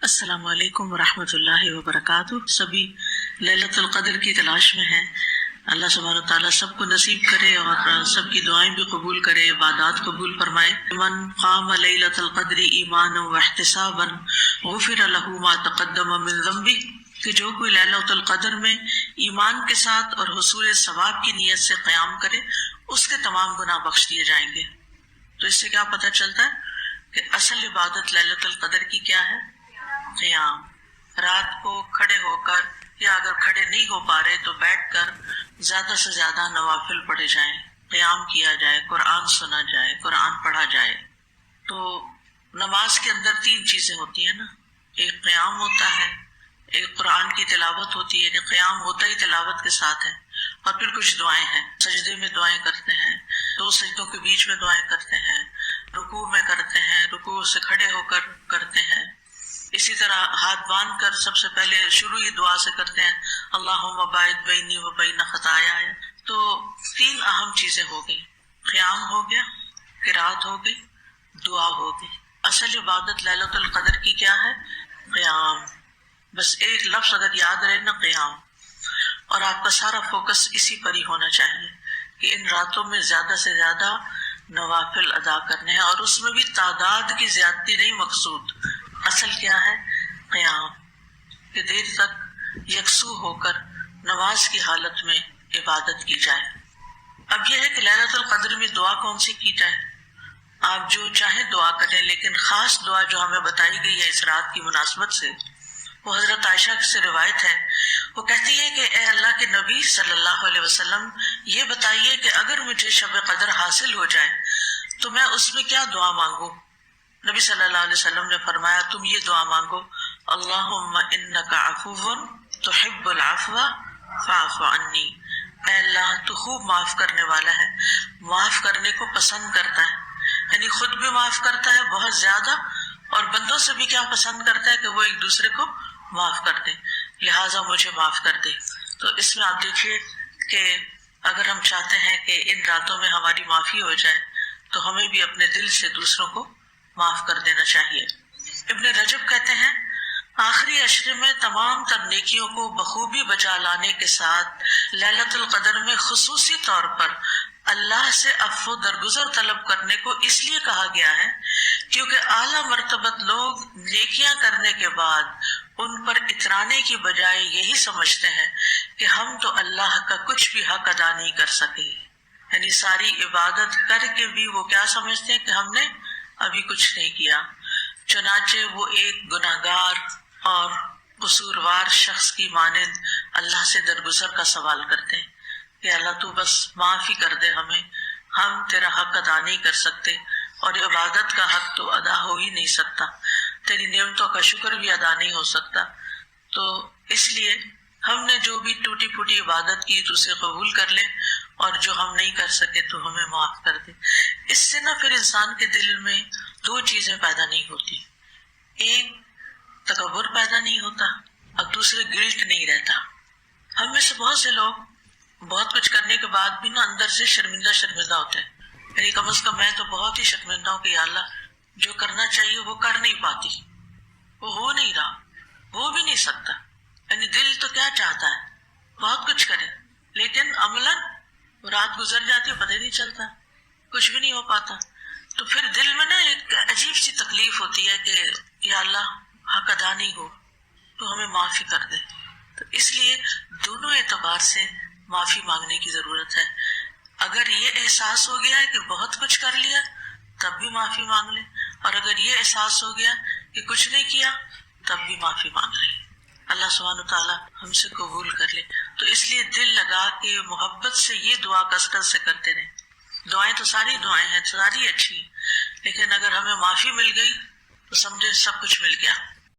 السلام علیکم ورحمۃ اللہ وبرکاتہ۔ سبھی لیلۃ القدر کی تلاش میں ہیں۔ اللہ سبحانہ تعالیٰ سب کو نصیب کرے اور سب کی دعائیں بھی قبول کرے، عبادات قبول فرمائے۔ من قام لیلۃ القدر ایمانا واحتسابا غفر له ما تقدم من ذنبہ، کہ جو کوئی لیلۃ القدر میں ایمان کے ساتھ اور حصول ثواب کی نیت سے قیام کرے اس کے تمام گناہ بخش دیے جائیں گے۔ تو اس سے کیا پتہ چلتا ہے کہ اصل عبادت لیلۃ القدر کی کیا ہے؟ قیام۔ رات کو کھڑے ہو کر یا اگر کھڑے نہیں ہو پا رہے تو بیٹھ کر زیادہ سے زیادہ نوافل پڑھے جائیں، قیام کیا جائے، قرآن سنا جائے، قرآن پڑھا جائے۔ تو نماز کے اندر تین چیزیں ہوتی ہیں نا، ایک قیام ہوتا ہے، ایک قرآن کی تلاوت ہوتی ہے، یعنی قیام ہوتا ہی تلاوت کے ساتھ ہے، اور پھر کچھ دعائیں ہیں، سجدے میں دعائیں کرتے ہیں، دو سجدوں کے بیچ میں دعائیں کرتے ہیں، رکوع میں کرتے ہیں، رکوع سے کھڑے ہو کر کرتے ہیں۔ اسی طرح ہاتھ باندھ کر سب سے پہلے شروع ہی دعا سے کرتے ہیں، اللہم باعث بینی و بین خطایا۔ تو تین اہم چیزیں ہو گئی، قیام ہو گیا، قرات ہو گئی، دعا ہو گئی۔ اصل عبادت لیلۃ القدر کی کیا ہے؟ قیام۔ بس ایک لفظ اگر یاد رہے نا، قیام، اور آپ کا سارا فوکس اسی پر ہی ہونا چاہیے کہ ان راتوں میں زیادہ سے زیادہ نوافل ادا کرنے ہیں، اور اس میں بھی تعداد کی زیادتی نہیں مقصود، اصل کیا ہے؟ قیام، کہ دیر تک یکسو ہو کر نماز کی حالت میں عبادت کی جائے۔ اب یہ ہے کہ لیلۃ القدر میں دعا کون سی کی جائے؟ آپ جو چاہیں دعا کریں، لیکن خاص دعا جو ہمیں بتائی گئی ہے اس رات کی مناسبت سے، وہ حضرت عائشہ سے روایت ہے۔ وہ کہتی ہے کہ اے اللہ کے نبی صلی اللہ علیہ وسلم، یہ بتائیے کہ اگر مجھے شب قدر حاصل ہو جائے تو میں اس میں کیا دعا مانگوں؟ نبی صلی اللہ علیہ وسلم نے فرمایا، تم یہ دعا مانگو، اللہم انک عفو تحب العفو فاعف عنی۔ اے اللہ، تو خوب معاف کرنے والا ہے، معاف کرنے کو پسند کرتا ہے، یعنی خود بھی معاف کرتا ہے بہت زیادہ، اور بندوں سے بھی کیا پسند کرتا ہے کہ وہ ایک دوسرے کو معاف کر دیں، لہٰذا مجھے معاف کر دے۔ تو اس میں آپ دیکھیے کہ اگر ہم چاہتے ہیں کہ ان راتوں میں ہماری معافی ہو جائے تو ہمیں بھی اپنے دل سے دوسروں کو معاف کر دینا چاہیے۔ ابن رجب کہتے ہیں، آخری عشرے میں تمام تر نیکیوں کو بخوبی بجا لانے کے ساتھ لیلۃ القدر میں خصوصی طور پر اللہ سے عفو درگزر طلب کرنے کو اس لیے کہا گیا ہے کیونکہ اعلیٰ مرتبت لوگ نیکیاں کرنے کے بعد ان پر اترانے کی بجائے یہی سمجھتے ہیں کہ ہم تو اللہ کا کچھ بھی حق ادا نہیں کر سکے، یعنی ساری عبادت کر کے بھی وہ کیا سمجھتے ہیں کہ ہم نے ابھی کچھ نہیں کیا۔ چنانچہ وہ ایک گناہگار اور قصوروار شخص کی مانند اللہ سے درگزر کا سوال کرتے ہیں کہ اللہ تو بس معاف ہی کر دے ہمیں، ہم تیرا حق ادا نہیں کر سکتے، اور عبادت کا حق تو ادا ہو ہی نہیں سکتا، تیری نعمتوں کا شکر بھی ادا نہیں ہو سکتا، تو اس لیے ہم نے جو بھی ٹوٹی پھوٹی عبادت کی تو اسے قبول کر لے، اور جو ہم نہیں کر سکے تو ہمیں معاف کر دے۔ اس سے نہ پھر انسان کے دل میں دو چیزیں پیدا نہیں ہوتی، ایک تکبر پیدا نہیں ہوتا، اور دوسرے گلٹ نہیں رہتا۔ ہم میں سے بہت سے لوگ بہت کچھ کرنے کے بعد بھی نا اندر سے شرمندہ ہوتے ہیں، یعنی کم از کم میں تو بہت ہی شرمندہ ہوں کہ یا اللہ، جو کرنا چاہیے وہ کر نہیں پاتی، وہ ہو نہیں رہا، ہو بھی نہیں سکتا، یعنی دل تو کیا چاہتا ہے بہت کچھ کرے، لیکن عملاً رات گزر جاتی ہے پتہ ہی نہیں چلتا، کچھ بھی نہیں ہو پاتا۔ تو پھر دل میں نا ایک عجیب سی تکلیف ہوتی ہے کہ یا اللہ، حق ادا نہیں ہو تو ہمیں معافی کر دے۔ تو اس لیے دونوں اعتبار سے معافی مانگنے کی ضرورت ہے۔ اگر یہ احساس ہو گیا ہے کہ بہت کچھ کر لیا تب بھی معافی مانگ لیں، اور اگر یہ احساس ہو گیا کہ کچھ نہیں کیا تب بھی معافی مانگ لیں۔ اللہ سبحانہ تعالیٰ ہم سے قبول کر لے۔ تو اس لیے دل لگا کے محبت سے یہ دعا کثرت سے کرتے رہیں۔ دعائیں تو ساری دعائیں ہیں، ساری اچھی ہیں، لیکن اگر ہمیں معافی مل گئی تو سمجھے سب کچھ مل گیا۔